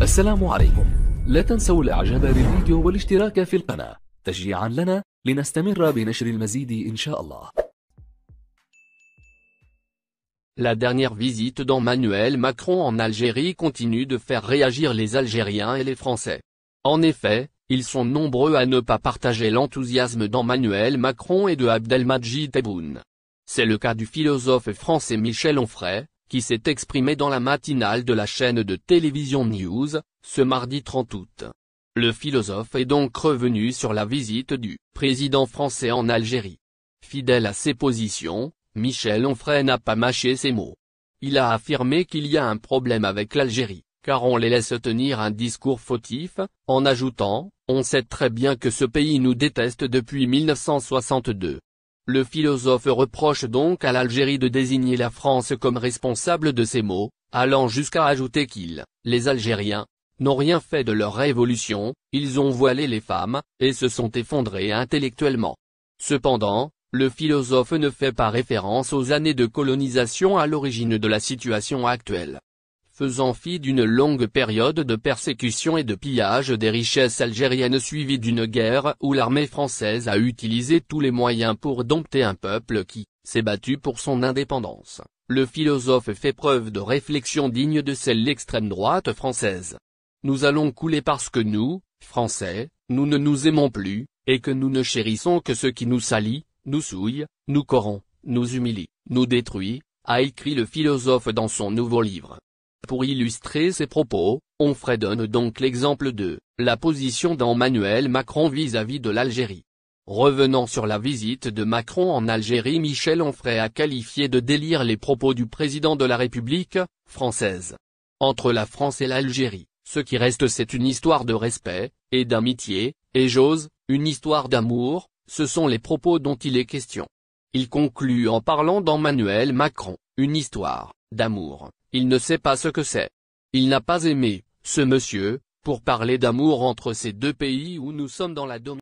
السلام عليكم. لا تنسوا الاعجاب بالفيديو والاشتراك في القناة تشجيعا لنا لنستمر بنشر المزيد إن شاء الله. La dernière visite d'Emmanuel Macron en Algérie continue de faire réagir les Algériens et les Français. En effet, ils sont nombreux à ne pas partager l'enthousiasme d'Emmanuel Macron et de Abdelmadjid Tebboune. C'est le cas du philosophe français Michel Onfray, qui s'est exprimé dans la matinale de la chaîne de télévision News, ce mardi 30 août. Le philosophe est donc revenu sur la visite du président français en Algérie. Fidèle à ses positions, Michel Onfray n'a pas mâché ses mots. Il a affirmé qu'il y a un problème avec l'Algérie, car on les laisse tenir un discours fautif, en ajoutant « On sait très bien que ce pays nous déteste depuis 1962 ». Le philosophe reproche donc à l'Algérie de désigner la France comme responsable de ces maux, allant jusqu'à ajouter les Algériens, n'ont rien fait de leur révolution, ils ont voilé les femmes, et se sont effondrés intellectuellement. Cependant, le philosophe ne fait pas référence aux années de colonisation à l'origine de la situation actuelle. Faisant fi d'une longue période de persécution et de pillage des richesses algériennes suivie d'une guerre où l'armée française a utilisé tous les moyens pour dompter un peuple qui s'est battu pour son indépendance, le philosophe fait preuve de réflexion digne de celle de l'extrême droite française. Nous allons couler parce que nous, Français, nous ne nous aimons plus, et que nous ne chérissons que ce qui nous salit, nous souille, nous corrompt, nous humilie, nous détruit, a écrit le philosophe dans son nouveau livre. Pour illustrer ses propos, Onfray donne donc l'exemple de la position d'Emmanuel Macron vis-à-vis de l'Algérie. Revenant sur la visite de Macron en Algérie, Michel Onfray a qualifié de délire les propos du président de la République française. Entre la France et l'Algérie, ce qui reste c'est une histoire de respect, et d'amitié, et j'ose, une histoire d'amour, ce sont les propos dont il est question. Il conclut en parlant d'Emmanuel Macron, une histoire d'amour. Il ne sait pas ce que c'est. Il n'a pas aimé, ce monsieur, pour parler d'amour entre ces deux pays où nous sommes dans la domination.